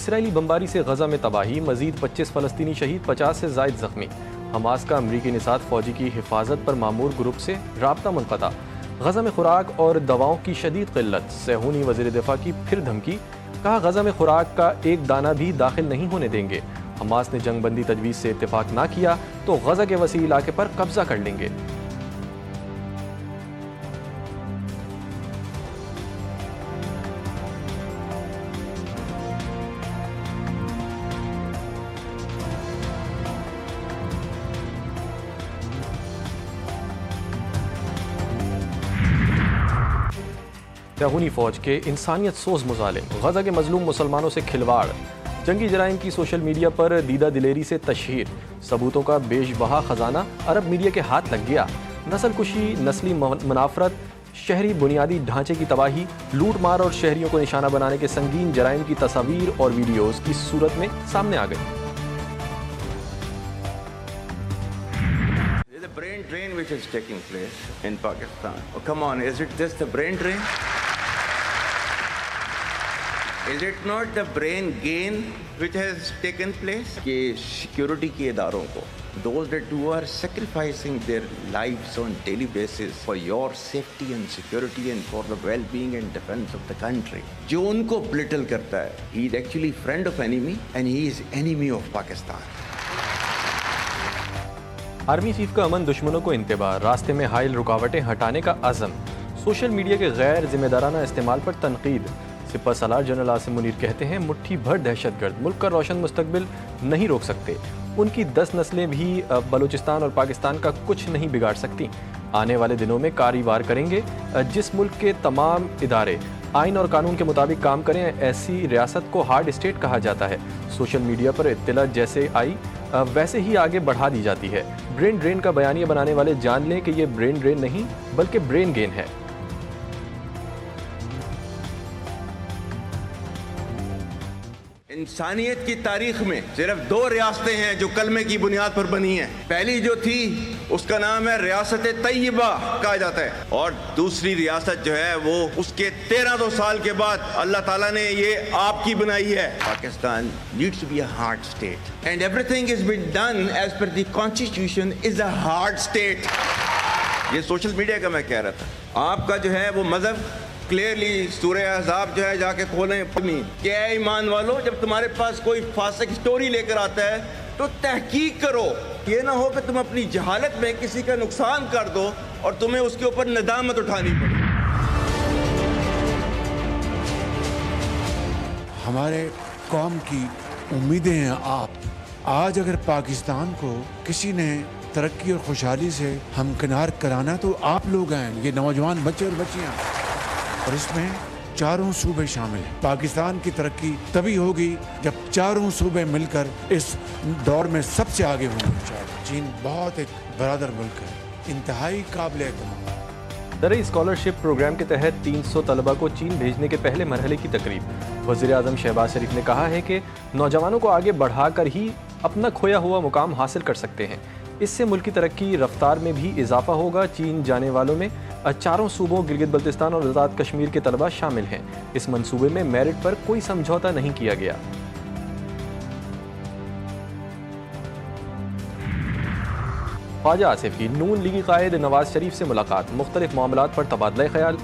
اسرائیلی بمباری سے غزہ میں تباہی، مزید 25 فلسطینی شہید، 50 سے زائد زخمی۔ حماس کا امریکی نژاد فوجی کی حفاظت پر مامور گروپ سے رابطہ منقطع۔ غزہ میں خوراک اور دواؤں کی شدید قلت، صہیونی وزیر دفاع کی پھر دھمکی، کہا غزہ میں خوراک کا ایک دانہ بھی داخل نہیں ہونے دیں گے۔ حماس نے جنگ بندی تجویز سے اتفاق نہ کیا تو غزہ کے وسیع علاقے پر قبضہ کر لیں گے۔ صہیونی فوج کے انسانیت سوز مظالم، غزہ کے مظلوم مسلمانوں سے کھلواڑ، جنگی جرائم کی سوشل میڈیا پر دیدہ دلیری سے تشہیر، ثبوتوں کا بیش بہا خزانہ عرب میڈیا کے ہاتھ لگ گیا، نسل کشی، نسلی منافرت، شہری بنیادی ڈھانچے کی تباہی، لوٹ مار اور شہریوں کو نشانہ بنانے کے سنگین جرائم کی تصاویر اور ویڈیوز کی صورت میں سامنے آ گئی۔ The brain drain which is taking place in Pakistan. Oh, come on, is it just the brain drain? Is it not the brain gain which has taken place? کہ security کے اداروں کو, those that who are sacrificing their lives on daily basis for your safety and security and for the well-being and defense of the country, جو ان کو belittle کرتا ہے, he is actually friend of enemy and he is enemy of Pakistan. Army chief کا امن دشمنوں کو انتباہ، راستے میں حائل رکاوٹیں ہٹانے کا عزم، سوشل میڈیا کے غیر ذمہ دارانہ استعمال پر تنقید۔ سپہ سالار جنرل عاصم منیر کہتے ہیں مٹھی بھر دہشت گرد ملک کا روشن مستقبل نہیں روک سکتے، ان کی 10 نسلیں بھی بلوچستان اور پاکستان کا کچھ نہیں بگاڑ سکتی۔ آنے والے دنوں میں کاری وار کریں گے، جس ملک کے تمام ادارے آئین اور قانون کے مطابق کام کریں، ایسی ریاست کو ہارڈ اسٹیٹ کہا جاتا ہے۔ سوشل میڈیا پر اطلاع جیسے آئی ویسے ہی آگے بڑھا دی جاتی ہے۔ برین ڈرین کا بیانیہ بنانے والے جان لیں کہ یہ برین ڈرین نہیں بلکہ برین گین ہے۔ انسانیت کی تاریخ میں صرف 2 ریاستیں ہیں جو کلمے کی بنیاد پر بنی ہیں۔ پہلی جو تھی اس کا نام ہے ریاست طیبہ کہا جاتا ہے، اور دوسری ریاست جو ہے وہ اس کے 1300 سال کے بعد اللہ تعالیٰ نے یہ آپ کی بنائی ہے۔ Pakistan needs to be a hard state and everything has been done as per the constitution is a hard state۔ یہ سوشل میڈیا کا میں کہہ رہا تھا۔ آپ کا جو ہے وہ مذہب کلیئرلی سورہ احزاب جو ہے جا کے کھولیں پڑھیں کہ اے ایمان والو، جب تمہارے پاس کوئی فاسق سٹوری لے کر آتا ہے تو تحقیق کرو، یہ نہ ہو کہ تم اپنی جہالت میں کسی کا نقصان کر دو اور تمہیں اس کے اوپر ندامت اٹھانی پڑے۔ ہمارے قوم کی امیدیں ہیں آپ۔ آج اگر پاکستان کو کسی نے ترقی اور خوشحالی سے ہمکنار کرانا تو آپ لوگ ہیں، یہ نوجوان بچے اور بچیاں، اور اس میں چاروں صوبے شامل ہیں۔ پاکستان کی ترقی تبھی ہوگی جب چاروں صوبے مل کر اس دور میں سب سے آگے ہوں گے۔ چین بہت ایک برادر ملک ہے، انتہائی قابل اعتماد۔ درعی اسکالرشپ پروگرام کے تحت 300 طلبہ کو چین بھیجنے کے پہلے مرحلے کی تقریب، وزیر اعظم شہباز شریف نے کہا ہے کہ نوجوانوں کو آگے بڑھا کر ہی اپنا کھویا ہوا مقام حاصل کر سکتے ہیں، اس سے ملک کی ترقی رفتار میں بھی اضافہ ہوگا۔ چین جانے والوں میں چاروں صوبوں گلگت بلتستان اور آزاد کشمیر کے طلبہ شامل ہیں۔ اس منصوبے میں میرٹ پر کوئی سمجھوتہ نہیں کیا گیا۔ خواجہ آصف کی نون لیگی قائد نواز شریف سے ملاقات، مختلف معاملات پر تبادلہ خیال۔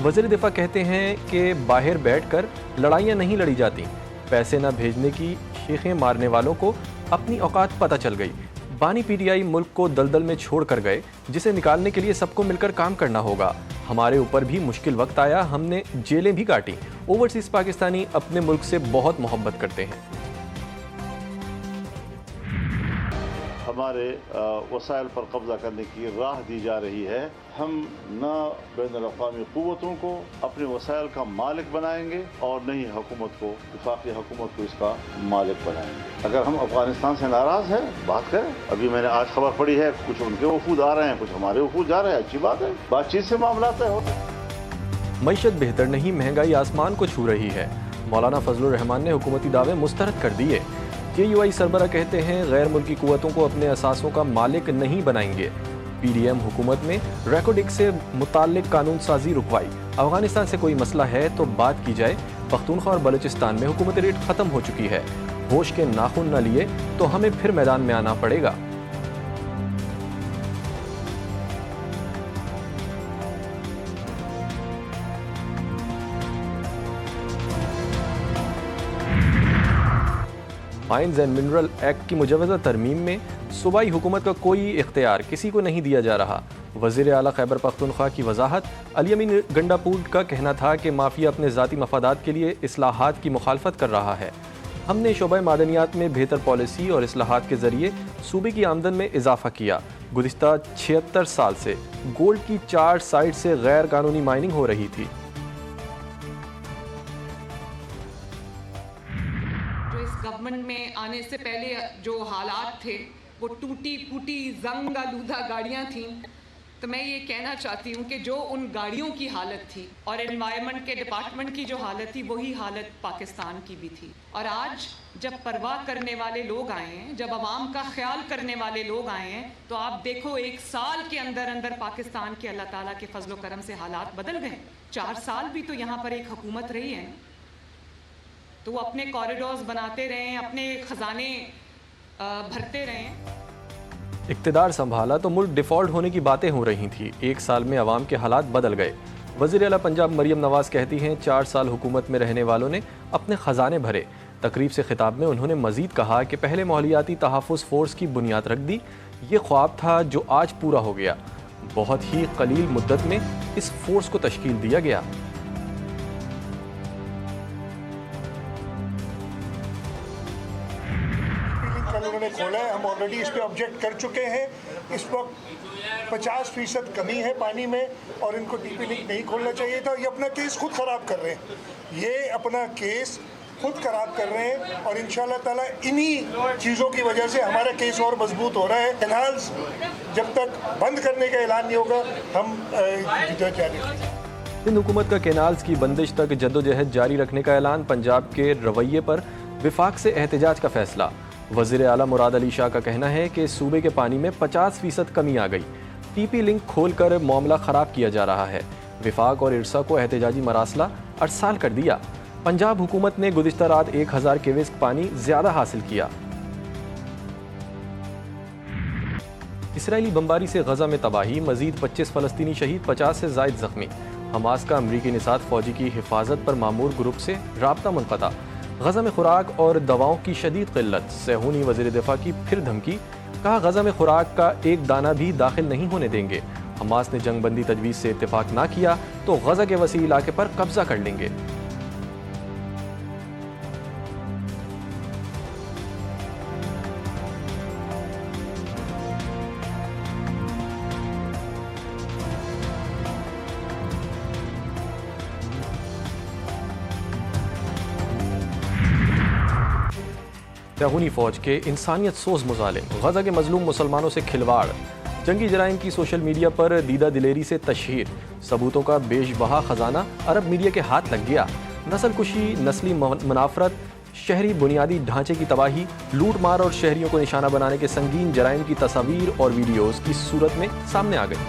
وزیر دفاع کہتے ہیں کہ باہر بیٹھ کر لڑائیاں نہیں لڑی جاتی، پیسے نہ بھیجنے کی شیخیں مارنے والوں کو اپنی اوقات پتہ چل گئی۔ بانی پی ٹی آئی ملک کو دلدل میں چھوڑ کر گئے، جسے نکالنے کے لیے سب کو مل کر کام کرنا ہوگا۔ ہمارے اوپر بھی مشکل وقت آیا، ہم نے جیلیں بھی کاٹی۔ اوورسیز پاکستانی اپنے ملک سے بہت محبت کرتے ہیں۔ ہمارے وسائل پر قبضہ کرنے کی راہ دی جا رہی ہے۔ ہم نہ بین الاقوامی قوتوں کو اپنے وسائل کا مالک بنائیں گے اور نہ ہی حکومت کو، وفاقی حکومت کو اس کا مالک بنائیں گے۔ اگر ہم افغانستان سے ناراض ہیں، بات کریں۔ ابھی میں نے آج خبر پڑھی ہے کچھ ان کے وفود آ رہے ہیں، کچھ ہمارے وفود جا رہے ہیں، اچھی بات ہے، بات چیت سے معاملات طے ہوتے ہیں۔ معیشت بہتر نہیں، مہنگائی آسمان کو چھو رہی ہے، مولانا فضل الرحمان نے حکومتی دعوے مسترد کر دیے۔ جے یو آئی سربراہ کہتے ہیں غیر ملکی قوتوں کو اپنے اثاثوں کا مالک نہیں بنائیں گے۔ پی ڈی ایم حکومت میں ریکارڈ ایکٹ سے متعلق قانون سازی رکوائی، افغانستان سے کوئی مسئلہ ہے تو بات کی جائے، پختونخوا اور بلوچستان میں حکومت ریٹ ختم ہو چکی ہے، ہوش کے ناخن نہ لیے تو ہمیں پھر میدان میں آنا پڑے گا۔ مائنز اینڈ منرل ایکٹ کی مجوزہ ترمیم میں صوبائی حکومت کا کوئی اختیار کسی کو نہیں دیا جا رہا۔ وزیر اعلیٰ خیبر پختونخوا کی وضاحت، علی امین گنڈا پور کا کہنا تھا کہ مافیا اپنے ذاتی مفادات کے لیے اصلاحات کی مخالفت کر رہا ہے۔ ہم نے شعبہ معدنیات میں بہتر پالیسی اور اصلاحات کے ذریعے صوبے کی آمدن میں اضافہ کیا۔ گزشتہ 76 سال سے گولڈ کی 4 سائٹ سے غیر قانونی مائننگ ہو رہی تھی۔ گورنمنٹ میں آنے سے پہلے جو حالات تھے وہ ٹوٹی پھوٹی زنگ آلودہ گاڑیاں تھیں، تو میں یہ کہنا چاہتی ہوں کہ جو ان گاڑیوں کی حالت تھی اور انوائرمنٹ کے ڈپارٹمنٹ کی جو حالت تھی وہی حالت پاکستان کی بھی تھی۔ اور آج جب پرواہ کرنے والے لوگ آئے ہیں، جب عوام کا خیال کرنے والے لوگ آئے ہیں، تو آپ دیکھو 1 سال کے اندر اندر پاکستان کے اللہ تعالیٰ کے فضل و کرم سے حالات بدل گئے۔ 4 سال بھی تو یہاں پر ایک حکومت رہی ہے، تو وہ اپنے کوریڈورز بناتے رہیں، اپنے خزانے بھرتے رہیں۔ اقتدار سنبھالا تو ملک ڈیفالٹ ہونے کی باتیں ہو رہی تھیں، 1 سال میں عوام کے حالات بدل گئے۔ وزیر اعلیٰ پنجاب مریم نواز کہتی ہیں 4 سال حکومت میں رہنے والوں نے اپنے خزانے بھرے۔ تقریب سے خطاب میں انہوں نے مزید کہا کہ پہلے ماحولیاتی تحفظ فورس کی بنیاد رکھ دی، یہ خواب تھا جو آج پورا ہو گیا۔ بہت ہی قلیل مدت میں اس فورس کو تشکیل دیا گیا۔ انہوں نے کھولا ہے، ہم آلریڈی اس پہ آبجیکٹ کر چکے ہیں۔ اس وقت 50% کمی ہے پانی میں اور ان کو ٹی پی لنک نہیں کھولنا چاہیے تھا۔ یہ اپنا کیس خود خراب کر رہے ہیں، یہ اپنا کیس خود خراب کر رہے ہیں، اور انشاءاللہ تعالیٰ انہی چیزوں کی وجہ سے ہمارا کیس اور مضبوط ہو رہا ہے۔ کینالز جب تک بند کرنے کا اعلان نہیں ہوگا ہم جاری رکھیں گے۔ سندھ حکومت کا کینالز کی بندش تک جدوجہد جاری رکھنے کا اعلان، پنجاب کے رویے پر وفاق سے احتجاج کا فیصلہ۔ وزیر اعلیٰ مراد علی شاہ کا کہنا ہے کہ صوبے کے پانی میں 50% کمی آ گئی، ٹی پی لنک کھول کر معاملہ خراب کیا جا رہا ہے۔ وفاق اور ارسا کو احتجاجی مراسلہ ارسال کر دیا۔ پنجاب حکومت نے گزشتہ رات 1000 کیوسک پانی زیادہ حاصل کیا۔ اسرائیلی بمباری سے غزہ میں تباہی، مزید 25 فلسطینی شہید، 50 سے زائد زخمی۔ حماس کا امریکی نژاد فوجی کی حفاظت پر مامور گروپ سے رابطہ منقطع۔ غزہ میں خوراک اور دواؤں کی شدید قلت، صہیونی وزیر دفاع کی پھر دھمکی، کہا غزہ میں خوراک کا ایک دانہ بھی داخل نہیں ہونے دیں گے۔ حماس نے جنگ بندی تجویز سے اتفاق نہ کیا تو غزہ کے وسیع علاقے پر قبضہ کر لیں گے۔ صہیونی فوج کے انسانیت سوز مظالم، غزہ کے مظلوم مسلمانوں سے کھلواڑ، جنگی جرائم کی سوشل میڈیا پر دیدہ دلیری سے تشہیر، ثبوتوں کا بیش بہا خزانہ عرب میڈیا کے ہاتھ لگ گیا۔ نسل کشی، نسلی منافرت، شہری بنیادی ڈھانچے کی تباہی، لوٹ مار اور شہریوں کو نشانہ بنانے کے سنگین جرائم کی تصاویر اور ویڈیوز کی صورت میں سامنے آ گئی۔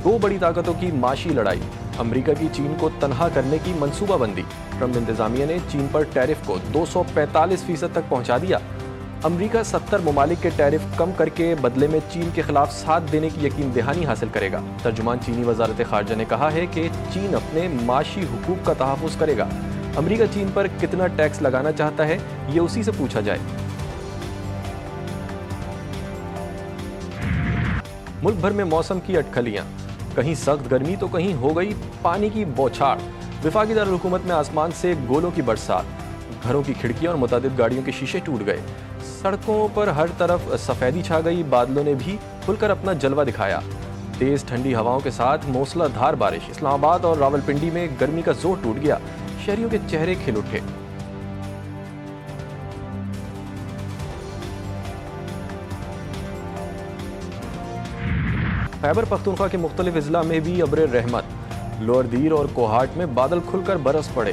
2 بڑی طاقتوں کی معاشی لڑائی، امریکہ کی چین کو تنہا کرنے کی منصوبہ بندی، ٹرمپ انتظامیہ نے چین پر ٹیرف کو 245% تک پہنچا دیا۔ امریکہ 70 ممالک کے ٹیرف کم کر کے بدلے میں چین کے خلاف ساتھ دینے کی یقین دہانی حاصل کرے گا۔ ترجمان چینی وزارت خارجہ نے کہا ہے کہ چین اپنے معاشی حقوق کا تحفظ کرے گا۔ امریکہ چین پر کتنا ٹیکس لگانا چاہتا ہے یہ اسی سے پوچھا جائے۔ ملک بھر میں موسم کی اٹکھلیاں، کہیں سخت گرمی تو کہیں ہو گئی پانی کی بوچھاڑ۔ وفاقی دارالحکومت میں آسمان سے گولوں کی برسات، گھروں کی کھڑکیاں اور متعدد گاڑیوں کے شیشے ٹوٹ گئے۔ سڑکوں پر ہر طرف سفیدی چھا گئی، بادلوں نے بھی کھل کر اپنا جلوہ دکھایا۔ تیز ٹھنڈی ہواؤں کے ساتھ موسلا دھار بارش، اسلام آباد اور راولپنڈی میں گرمی کا زور ٹوٹ گیا، شہریوں کے چہرے کھل اٹھے۔ خیبر پختونخوا کے مختلف اضلاع میں بھی ابر رحمت، لوئر دیر اور کوہاٹ میں بادل کھل کر برس پڑے۔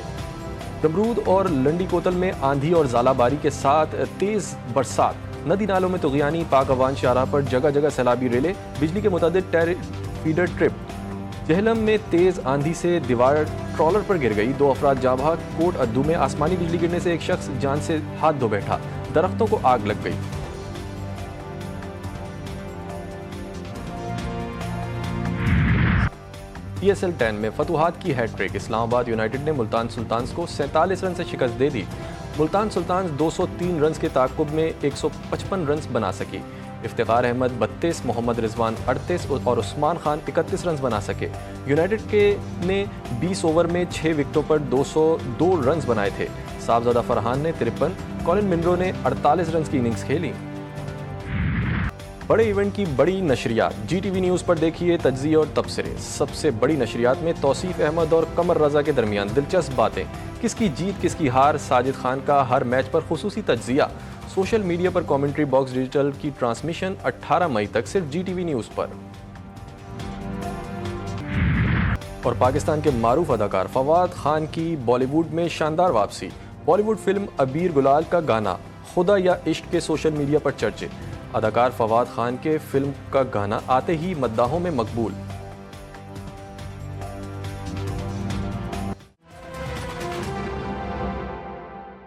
نمرود اور لنڈی کوتل میں آندھی اور ژالہ باری کے ساتھ تیز برسات، ندی نالوں میں طغیانی، پاک افغان شاہراہ پر جگہ جگہ سیلابی ریلیں، بجلی کے متعدد فیڈر ٹرپ۔ جہلم میں تیز آندھی سے دیوار ٹرالر پر گر گئی، 2 افراد جاں بحق۔ کوٹ ادو میں آسمانی بجلی گرنے سے ایک شخص جان سے ہاتھ دھو بیٹھا، درختوں کو آگ لگ گئی۔ ESL 10 میں فتوحات کی ہیٹ ٹرک، اسلام آباد یونائیٹڈ نے ملتان سلطانز کو 47 رن سے شکست دے دی۔ ملتان سلطانز 203 رنز کے تعاقب میں 155 رنز بنا سکی۔ افتخار احمد 32، محمد رضوان 38 اور عثمان خان 31 رنز بنا سکے۔ یونائیٹڈ نے 20 اوور میں 6 وکٹوں پر 202 رنز بنائے تھے۔ صاحبزادہ فرحان نے 53، کولن منرو نے 48 رنز کی اننگز کھیلی۔ بڑے ایونٹ کی بڑی نشریات، جی ٹی وی نیوز پر دیکھیے تجزیے اور تبصرے۔ سب سے بڑی نشریات میں توصیف احمد اور قمر رضا کے درمیان دلچسپ باتیں، کس کی جیت کس کی ہار، ساجد خان کا ہر میچ پر خصوصی تجزیہ۔ سوشل میڈیا پر کامنٹری باکس ڈیجیٹل کی ٹرانسمیشن 18 مئی تک صرف جی ٹی وی نیوز پر۔ اور پاکستان کے معروف اداکار فواد خان کی بالی ووڈ میں شاندار واپسی۔ بالی ووڈ فلم ابیر گلال کا گانا خدا یا عشق کے سوشل میڈیا پر چرچے۔ اداکار فواد خان کے فلم کا گانا آتے ہی مداحوں میں مقبول۔